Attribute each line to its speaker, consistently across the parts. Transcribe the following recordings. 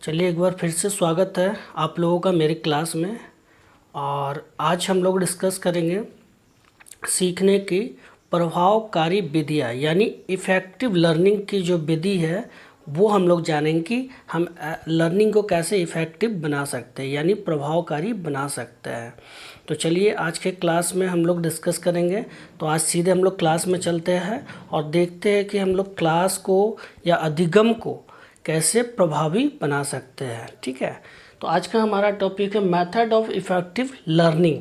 Speaker 1: चलिए एक बार फिर से स्वागत है आप लोगों का मेरी क्लास में। और आज हम लोग डिस्कस करेंगे सीखने की प्रभावकारी विधियाँ, यानी इफ़ेक्टिव लर्निंग की जो विधि है वो हम लोग जानेंगे कि हम लर्निंग को कैसे इफ़ेक्टिव बना सकते हैं, यानी प्रभावकारी बना सकते हैं। तो चलिए आज के क्लास में हम लोग डिस्कस करेंगे। तो आज सीधे हम लोग क्लास में चलते हैं और देखते हैं कि हम लोग क्लास को या अधिगम को कैसे प्रभावी बना सकते हैं। ठीक है, तो आज का हमारा टॉपिक है मेथड ऑफ इफ़ेक्टिव लर्निंग,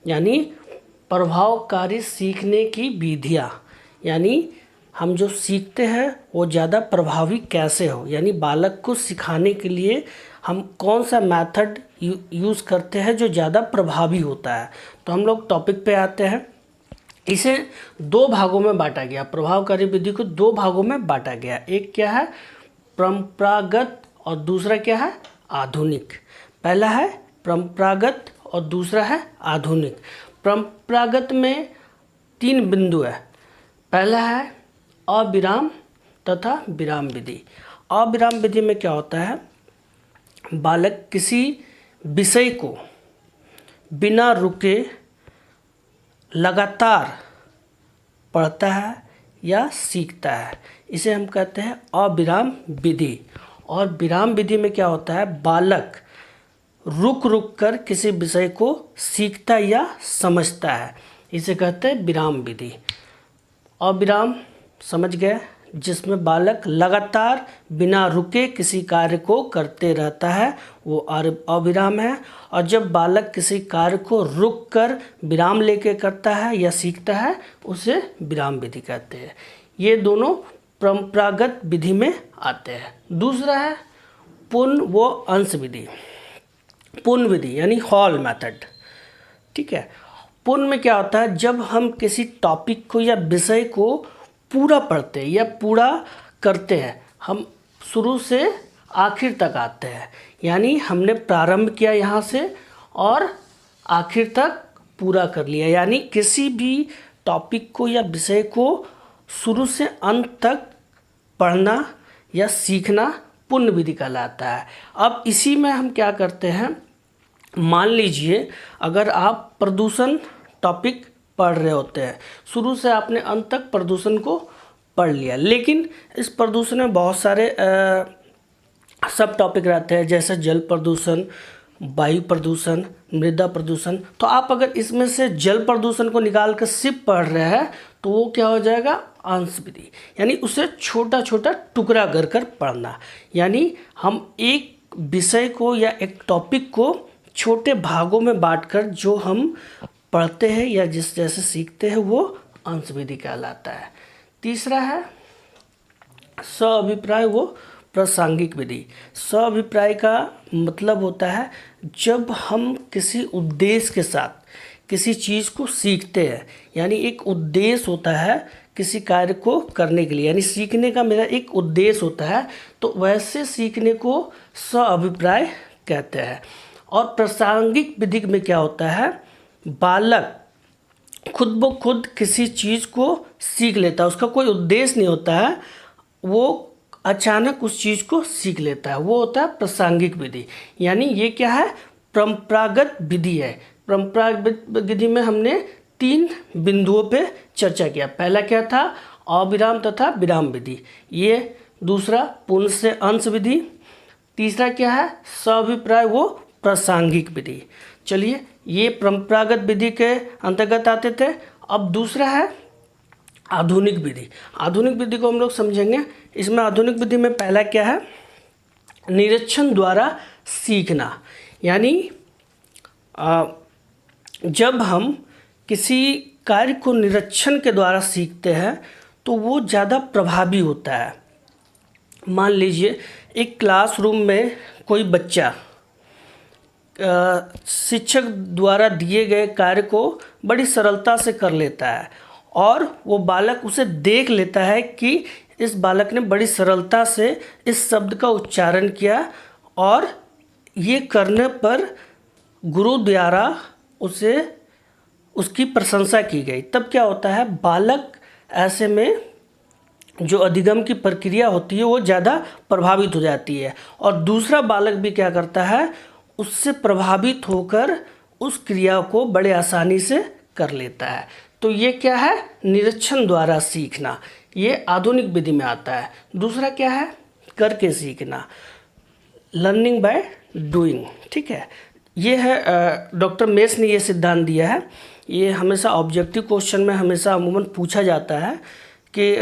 Speaker 1: यानी प्रभावकारी सीखने की विधियाँ। यानी हम जो सीखते हैं वो ज़्यादा प्रभावी कैसे हो, यानी बालक को सिखाने के लिए हम कौन सा मेथड यूज़ करते हैं जो ज़्यादा प्रभावी होता है। तो हम लोग टॉपिक पे आते हैं। इसे दो भागों में बांटा गया, प्रभावकारी विधि को दो भागों में बांटा गया। एक क्या है, परंपरागत, और दूसरा क्या है, आधुनिक। पहला है परंपरागत और दूसरा है आधुनिक। परंपरागत में 3 बिंदु है। पहला है अविराम तथा विराम विधि। अविराम विधि में क्या होता है, बालक किसी विषय को बिना रुके लगातार पढ़ता है या सीखता है, इसे हम कहते हैं अविराम विधि। और विराम विधि में क्या होता है, बालक रुक रुक कर किसी विषय को सीखता या समझता है, इसे कहते हैं विराम विधि। अविराम समझ गए, जिसमें बालक लगातार बिना रुके किसी कार्य को करते रहता है, वो अविराम है। और जब बालक किसी कार्य को रुक कर विराम लेके करता है या सीखता है, उसे विराम विधि कहते हैं। ये दोनों परंपरागत विधि में आते हैं। दूसरा है पूर्ण व अंश विधि। पूर्ण विधि यानी हॉल मेथड। ठीक है, पूर्ण में क्या होता है, जब हम किसी टॉपिक को या विषय को पूरा पढ़ते हैं या पूरा करते हैं, हम शुरू से आखिर तक आते हैं, यानी हमने प्रारंभ किया यहाँ से और आखिर तक पूरा कर लिया, यानी किसी भी टॉपिक को या विषय को शुरू से अंत तक पढ़ना या सीखना पूर्ण विधि कहलाता है। अब इसी में हम क्या करते हैं, मान लीजिए अगर आप प्रदूषण टॉपिक पढ़ रहे होते हैं, शुरू से आपने अंत तक प्रदूषण को पढ़ लिया, लेकिन इस प्रदूषण में बहुत सारे सब टॉपिक रहते हैं, जैसे जल प्रदूषण, वायु प्रदूषण, मृदा प्रदूषण। तो आप अगर इसमें से जल प्रदूषण को निकाल कर सिर्फ पढ़ रहे हैं तो वो क्या हो जाएगा, अंश विधि, यानी उसे छोटा छोटा टुकड़ा कर कर पढ़ना। यानी हम एक विषय को या एक टॉपिक को छोटे भागों में बांटकर जो हम पढ़ते हैं या जिस जैसे सीखते हैं वो अंश विधि कहलाता है। तीसरा है स्वाभिप्राय व प्रासंगिक विधि। स्वाभिप्राय का मतलब होता है जब हम किसी उद्देश्य के साथ किसी चीज़ को सीखते हैं, यानी एक उद्देश्य होता है किसी कार्य को करने के लिए, यानी सीखने का मेरा एक उद्देश्य होता है, तो वैसे सीखने को स्वाभिप्राय कहते हैं। और प्रासंगिक विधि में क्या होता है, बालक खुद ब खुद किसी चीज़ को सीख लेता है, उसका कोई उद्देश्य नहीं होता है, वो अचानक उस चीज़ को सीख लेता है, वो होता है प्रासंगिक विधि। यानी ये क्या है, परंपरागत विधि है। परंपरागत विधि में हमने 3 बिंदुओं पे चर्चा किया। पहला क्या था, अविराम तथा विराम विधि। ये दूसरा पूर्ण से अंश विधि। तीसरा क्या है, स्वाभिप्राय वो प्रासंगिक विधि। चलिए, ये परंपरागत विधि के अंतर्गत आते थे। अब दूसरा है आधुनिक विधि। आधुनिक विधि को हम लोग समझेंगे। इसमें आधुनिक विधि में पहला क्या है, निरीक्षण द्वारा सीखना। यानी जब हम किसी कार्य को निरीक्षण के द्वारा सीखते हैं तो वो ज़्यादा प्रभावी होता है। मान लीजिए एक क्लासरूम में कोई बच्चा शिक्षक द्वारा दिए गए कार्य को बड़ी सरलता से कर लेता है और वो बालक उसे देख लेता है कि इस बालक ने बड़ी सरलता से इस शब्द का उच्चारण किया, और ये करने पर गुरु द्वारा उसे उसकी प्रशंसा की गई। तब क्या होता है, बालक ऐसे में जो अधिगम की प्रक्रिया होती है वो ज़्यादा प्रभावित हो जाती है, और दूसरा बालक भी क्या करता है, उससे प्रभावित होकर उस क्रिया को बड़े आसानी से कर लेता है। तो ये क्या है, निरीक्षण द्वारा सीखना, ये आधुनिक विधि में आता है। दूसरा क्या है, करके सीखना, लर्निंग बाय डूइंग। ठीक है, ये है डॉक्टर मेस ने ये सिद्धांत दिया है। ये हमेशा ऑब्जेक्टिव क्वेश्चन में हमेशा अमूमन पूछा जाता है कि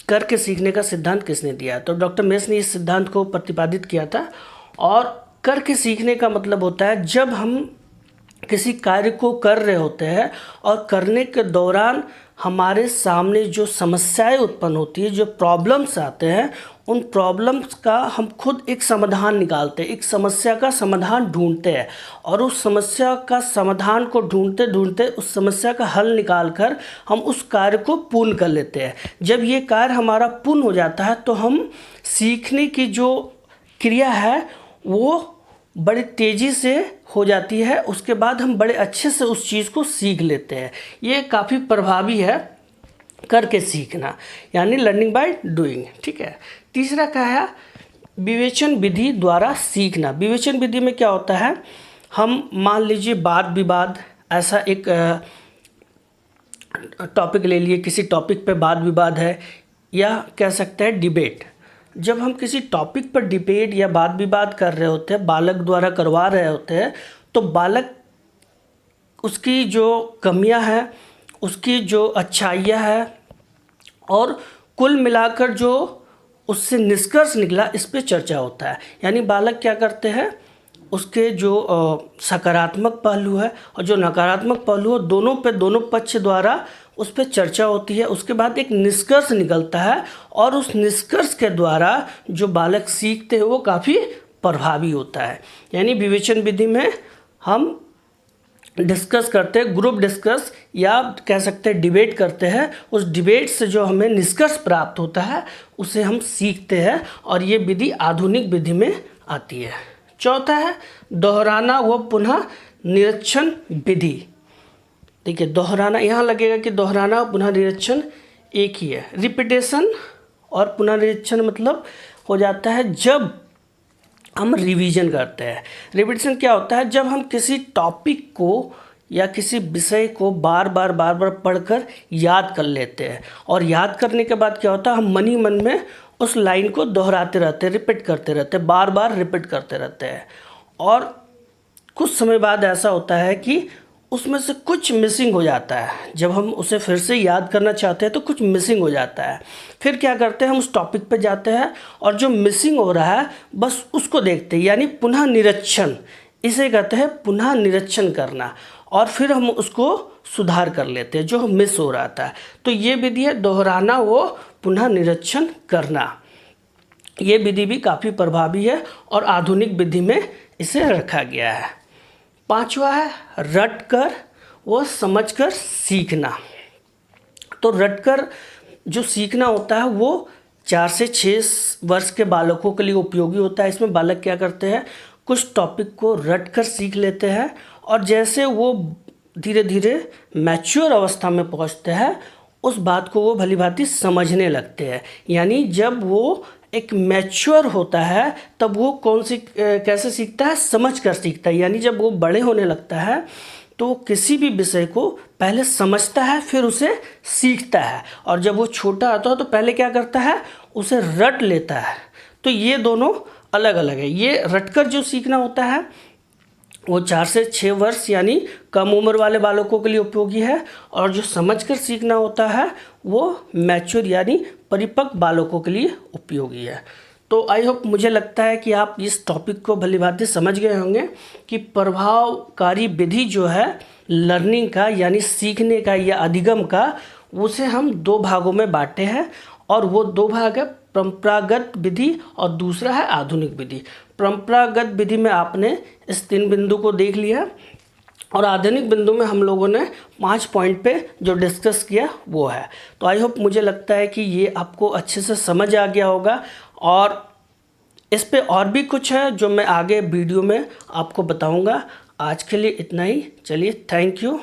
Speaker 1: करके सीखने का सिद्धांत किसने दिया। तो डॉक्टर मेस ने इस सिद्धांत को प्रतिपादित किया था। और करके सीखने का मतलब होता है जब हम किसी कार्य को कर रहे होते हैं और करने के दौरान हमारे सामने जो समस्याएं उत्पन्न होती है, जो प्रॉब्लम्स आते हैं, उन प्रॉब्लम्स का हम खुद एक समाधान निकालते हैं, एक समस्या का समाधान ढूंढते हैं, और उस समस्या का समाधान को ढूंढते ढूंढते उस समस्या का हल निकाल कर हम उस कार्य को पूर्ण कर लेते हैं। जब ये कार्य हमारा पूर्ण हो जाता है तो हम सीखने की जो क्रिया है वो बड़ी तेज़ी से हो जाती है। उसके बाद हम बड़े अच्छे से उस चीज़ को सीख लेते हैं। ये काफ़ी प्रभावी है करके सीखना, यानी लर्निंग बाय डूइंग। ठीक है, तीसरा क्या है, विवेचन विधि द्वारा सीखना। विवेचन विधि में क्या होता है, हम मान लीजिए वाद विवाद, ऐसा एक टॉपिक ले लिए, किसी टॉपिक पे वाद विवाद है, या कह सकते हैं डिबेट। जब हम किसी टॉपिक पर डिबेट या वाद विवाद कर रहे होते हैं, बालक द्वारा करवा रहे होते हैं, तो बालक उसकी जो कमियां हैं, उसकी जो अच्छाइयां हैं, और कुल मिलाकर जो उससे निष्कर्ष निकला, इस पे चर्चा होता है। यानी बालक क्या करते हैं, उसके जो सकारात्मक पहलू है और जो नकारात्मक पहलू है, दोनों पक्ष द्वारा उस पर चर्चा होती है। उसके बाद एक निष्कर्ष निकलता है, और उस निष्कर्ष के द्वारा जो बालक सीखते हैं वो काफ़ी प्रभावी होता है। यानी विवेचन विधि में हम डिस्कस करते हैं, ग्रुप डिस्कस या कह सकते हैं डिबेट करते हैं। उस डिबेट से जो हमें निष्कर्ष प्राप्त होता है उसे हम सीखते हैं, और ये विधि आधुनिक विधि में आती है। चौथा है दोहराना व पुनः निरीक्षण विधि। देखिए, दोहराना, यहाँ लगेगा कि दोहराना पुनः निरीक्षण एक ही है। रिपीटेशन और पुनः निरीक्षण मतलब हो जाता है जब हम रिवीजन करते हैं। रिपीटेशन क्या होता है, जब हम किसी टॉपिक को या किसी विषय को बार बार पढ़कर याद कर लेते हैं, और याद करने के बाद क्या होता है, हम मन ही मन में उस लाइन को दोहराते रहते हैं, रिपीट करते रहते हैं, बार बार रिपीट करते रहते हैं। और कुछ समय बाद ऐसा होता है कि उसमें से कुछ मिसिंग हो जाता है। जब हम उसे फिर से याद करना चाहते हैं तो कुछ मिसिंग हो जाता है। फिर क्या करते हैं, हम उस टॉपिक पे जाते हैं और जो मिसिंग हो रहा है बस उसको देखते हैं, यानी पुनः निरीक्षण, इसे कहते हैं पुनः निरीक्षण करना, और फिर हम उसको सुधार कर लेते हैं जो मिस हो रहा था। तो ये विधि है दोहराना वो पुनः निरीक्षण करना। ये विधि भी काफ़ी प्रभावी है और आधुनिक विधि में इसे रखा गया है। पांचवा है रटकर व समझकर सीखना। तो रटकर जो सीखना होता है वो 4 से 6 वर्ष के बालकों के लिए उपयोगी होता है। इसमें बालक क्या करते हैं, कुछ टॉपिक को रटकर सीख लेते हैं, और जैसे वो धीरे धीरे मैच्योर अवस्था में पहुंचते हैं उस बात को वो भली भांति समझने लगते हैं। यानी जब वो एक मैच्योर होता है तब वो कैसे सीखता है, समझ कर सीखता है। यानी जब वो बड़े होने लगता है तो किसी भी विषय को पहले समझता है फिर उसे सीखता है, और जब वो छोटा होता है तो पहले क्या करता है, उसे रट लेता है। तो ये दोनों अलग अलग है। ये रटकर जो सीखना होता है वो 4 से 6 वर्ष यानी कम उम्र वाले बालकों के लिए उपयोगी है, और जो समझकर सीखना होता है वो मैच्योर यानी परिपक्व बालकों के लिए उपयोगी है। तो आई होप, मुझे लगता है कि आप इस टॉपिक को भली भांति समझ गए होंगे कि प्रभावकारी विधि जो है लर्निंग का यानी सीखने का या अधिगम का, उसे हम 2 भागों में बांटे हैं, और वो 2 भाग है परंपरागत विधि और दूसरा है आधुनिक विधि। परंपरागत विधि में आपने इस 3 बिंदु को देख लिया, और आधुनिक बिंदु में हम लोगों ने 5 पॉइंट पे जो डिस्कस किया वो है। तो आई होप, मुझे लगता है कि ये आपको अच्छे से समझ आ गया होगा, और इस पे और भी कुछ है जो मैं आगे वीडियो में आपको बताऊंगा। आज के लिए इतना ही, चलिए, थैंक यू।